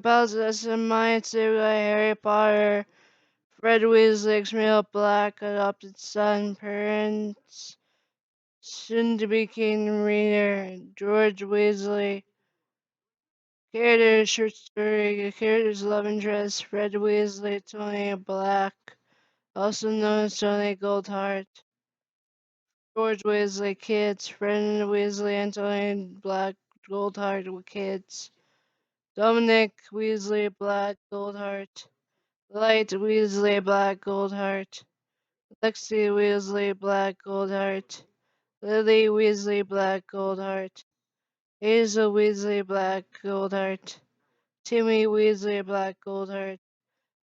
Bells Mindset by Harry Potter. Fred Weasley, Camille Black, adopted son, parents, soon to be king reader, George Weasley. Character, short story, character's love interest, Fred Weasley, Tony Black, also known as Tony Goldheart. George Weasley, kids, Fred Weasley, and Tony Black, Goldheart with kids. Dominic Weasley, Black, Goldheart. Light Weasley, Black, Goldheart. Lexi Weasley, Black, Goldheart. Lily Weasley, Black, Goldheart. Hazel Weasley, Black, Goldheart. Timmy Weasley, Black, Goldheart.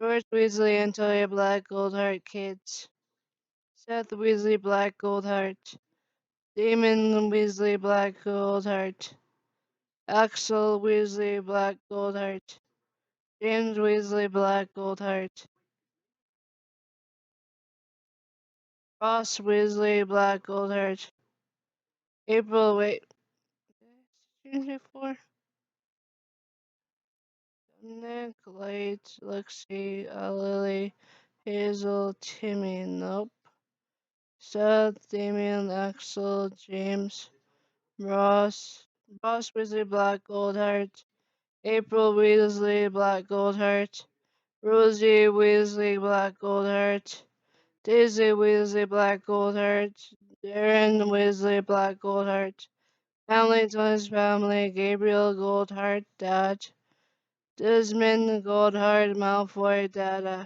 George Weasley, Antonia Black, Goldheart, kids. Seth Weasley, Black, Goldheart. Damon Weasley, Black, Goldheart. Axel Weasley, Black, Goldheart. James Weasley, Black, Goldheart. Ross Weasley, Black, Goldheart. April, wait. Change it for? Nick, Light, Lexi, Lily, Hazel, Timmy, nope. Seth, Damien, Axel, James, Ross Weasley, Black, Goldheart. April Weasley, Black, Goldheart. Rosie Weasley, Black, Goldheart. Daisy Weasley, Black, Goldheart. Darren Weasley, Black, Goldheart. Family, Tony's family, Gabriel Goldheart, Dad. Desmond Goldheart, Malfoy, Dada.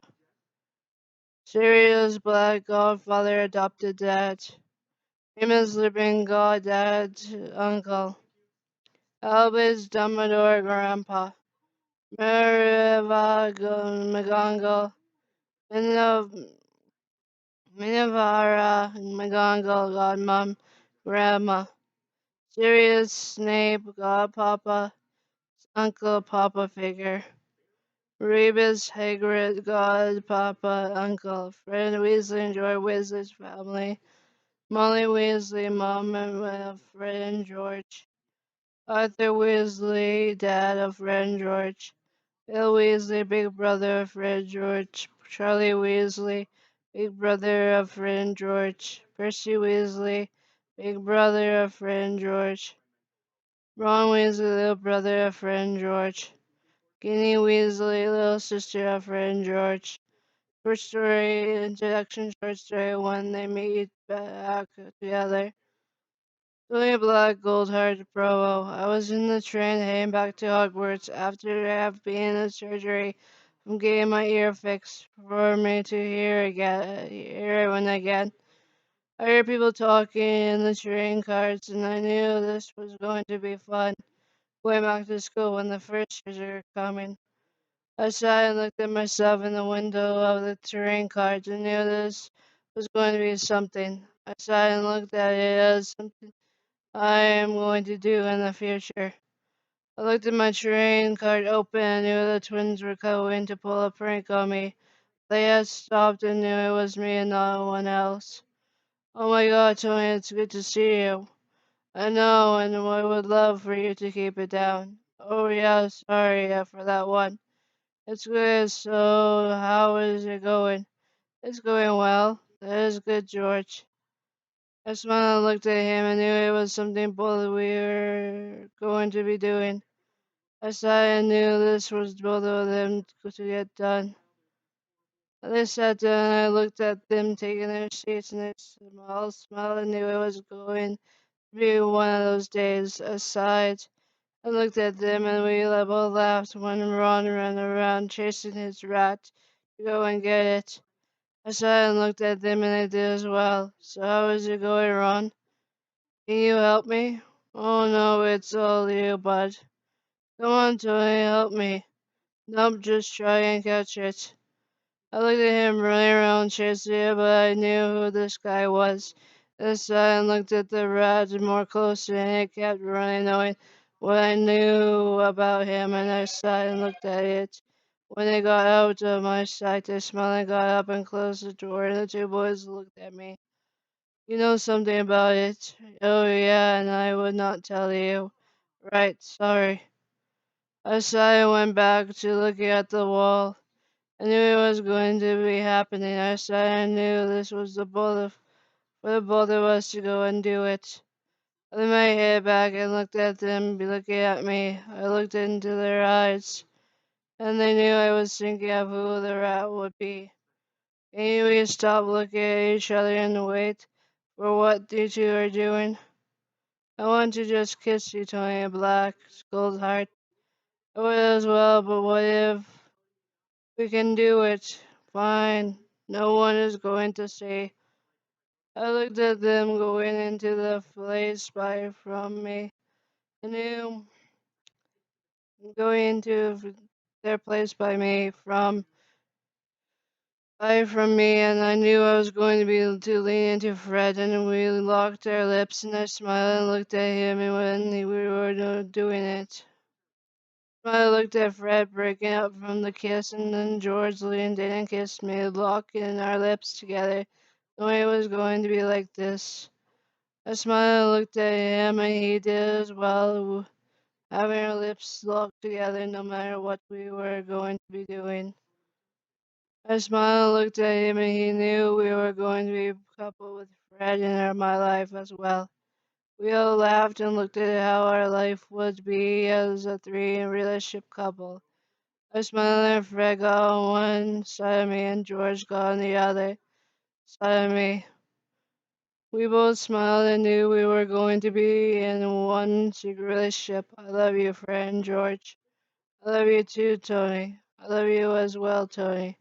Sirius Black, Godfather, adopted dad. Remus Living God, dad, uncle. Albus Dumbledore, grandpa. Minerva McGonagall, Minerva McGonagall, godmom, grandma. Sirius Snape, godpapa, uncle, papa figure. Rebus Hagrid, godpapa, uncle. Fred Weasley and George Weasley's family. Molly Weasley, mom of Fred and George. Arthur Weasley, dad of Fred and George. Bill Weasley, big brother of Fred and George. Charlie Weasley, big brother of Fred and George. Percy Weasley, big brother of Fred and George. Ron Weasley, little brother of Fred and George. Ginny Weasley, little sister of Fred and George. Short story, introduction, short story, when they meet back together. Tony Black, Goldheart, Provo. I was in the train heading back to Hogwarts after I have been in surgery from getting my ear fixed for me to hear everyone again. I heard people talking in the train cars, and I knew this was going to be fun. Going back to school when the first years are coming. I sat and looked at myself in the window of the train cars and knew this was going to be something. I sat and looked at it as something I am going to do in the future. I looked at my train card open and knew the twins were going to pull a prank on me. They had stopped and knew it was me and no one else. Oh my god, Tony, it's good to see you. I know, and I would love for you to keep it down. Oh yeah, sorry for that one. It's good, so how is it going? It's going well. That is good, George. I smiled and looked at him and knew it was something bold we were going to be doing. I sighed and knew this was both of them to get done. They sat down and I looked at them taking their seats and they all smiled and knew it was going to be one of those days. I sighed and looked at them and we both laughed when Ron ran around chasing his rat to go and get it. I sighed and looked at them and they did as well. So how is it going, Ron? Can you help me? Oh no, it's all you, bud. Come on, Tony, help me. Nope, just try and catch it. I looked at him running around chasing it, but I knew who this guy was. I sighed and looked at the rat more closely, and it kept running, knowing what I knew about him, and I sighed and looked at it. When it got out of my sight, I smiled and got up and closed the door, and the two boys looked at me. You know something about it? Oh, yeah, and I would not tell you. Right, sorry. I sighed and went back to looking at the wall. I knew it was going to be happening. I sighed and knew this was for the both of us to go and do it. I leaned my head back and looked at them looking at me. I looked into their eyes, and they knew I was thinking of who the rat would be. Can we stop looking at each other and wait for what you two are doing? I want to just kiss you, Tony Black, scolded Hart. I would as well, but what if we can do it? Fine. No one is going to say. I looked at them going into the place by from me. I knew going into their place by from me, and I knew I was going to be to lean into Fred, and we locked our lips, and I smiled and looked at him, and when we were doing it. I looked at Fred breaking up from the kiss, and then George leaned in and kissed me, locking our lips together, knowing it was going to be like this. I smiled and looked at him, and he did as well, having our lips locked together no matter what we were going to be doing. I smiled and looked at him, and he knew we were going to be a couple with Fred in my life as well. We all laughed and looked at how our life would be as a three-relationship couple. I smiled and Fred got on one side of me and George got on the other side of me. We both smiled and knew we were going to be in one secret relationship. I love you, Fred and George. I love you too, Tony. I love you as well, Tony.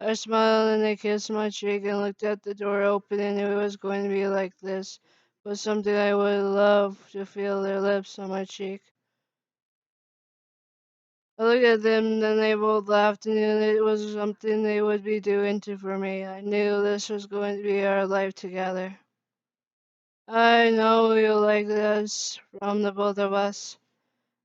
I smiled and they kissed my cheek and looked at the door open and knew it was going to be like this. Was something I would love to feel their lips on my cheek. I looked at them, then they both laughed and knew that it was something they would be doing to for me. I knew this was going to be our life together. I know you like this from the both of us.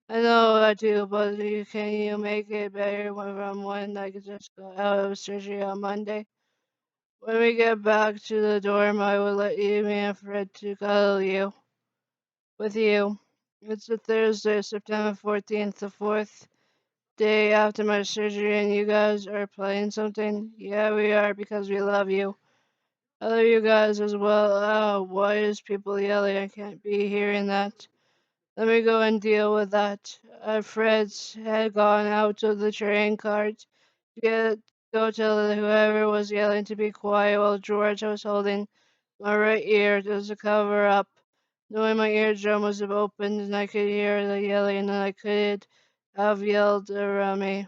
I know I do, but can you make it better from when I could just go out of surgery on Monday? When we get back to the dorm, I will let you, me, and Fred to cuddle you with you. It's a Thursday, September 14th, the fourth day after my surgery, and you guys are playing something? Yeah, we are because we love you. I love you guys as well. Oh, why is people yelling? I can't be hearing that. Let me go and deal with that. Fred's had gone out to the train cart to go tell whoever was yelling to be quiet while George was holding my right ear as a cover up. Knowing my eardrum was opened and I could hear the yelling and I could have yelled around me.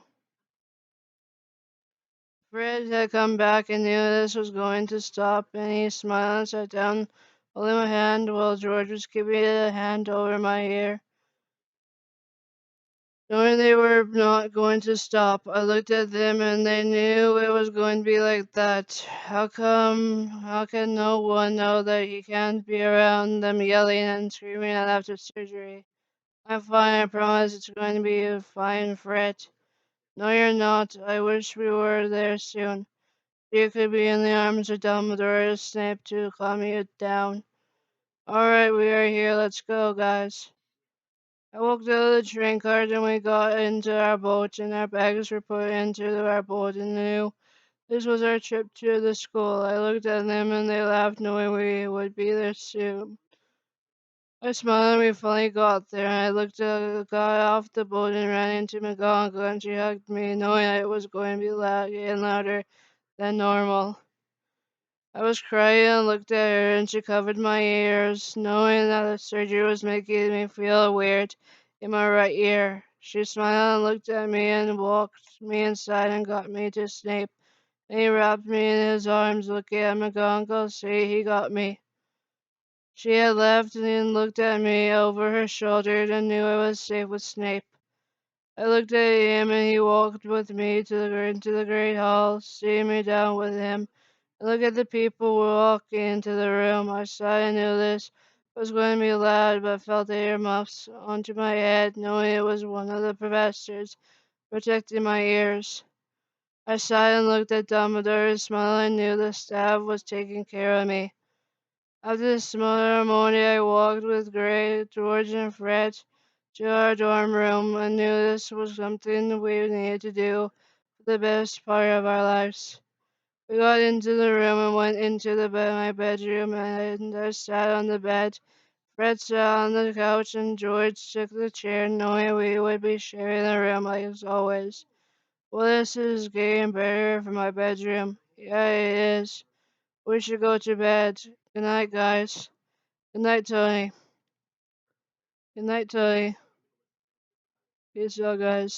Fred had come back and knew this was going to stop, and he smiled and sat down, holding my hand while George was keeping a hand over my ear. Knowing they were not going to stop, I looked at them and they knew it was going to be like that. How can no one know that you can't be around them yelling and screaming after surgery? I'm fine, I promise it's going to be fine, Fred. No, you're not. I wish we were there soon. You could be in the arms of Dumbledore or Snape to calm you down. Alright, we are here. Let's go, guys. I walked out of the train car and we got into our boat and our bags were put into our boat and knew this was our trip to the school. I looked at them and they laughed knowing we would be there soon. I smiled and we finally got there and got off the boat and ran into McGonagall and she hugged me knowing it was going to be loud and louder than normal. I was crying and looked at her and she covered my ears, knowing that the surgery was making me feel weird in my right ear. She smiled and looked at me and walked me inside and got me to Snape. And he wrapped me in his arms, looking at McGonagall. See, he got me. She had left and looked at me over her shoulder and knew I was safe with Snape. I looked at him and he walked with me into the great hall, sitting me down with him. Look at the people walking into the room. I sighed and knew this was going to be loud, but felt the earmuffs onto my head, knowing it was one of the professors protecting my ears. I sighed and looked at Dumbledore, smiling, and knew the staff was taking care of me. After the ceremony, I walked with Gray, George, and Fred to our dorm room. I knew this was something we needed to do for the best part of our lives. We got into the room and went into my bedroom, and I sat on the bed. Fred sat on the couch, and George took the chair, knowing we would be sharing the room like as always. Well, this is getting better for my bedroom. Yeah, it is. We should go to bed. Good night, guys. Good night, Tony. Good night, Tony. Peace out, guys.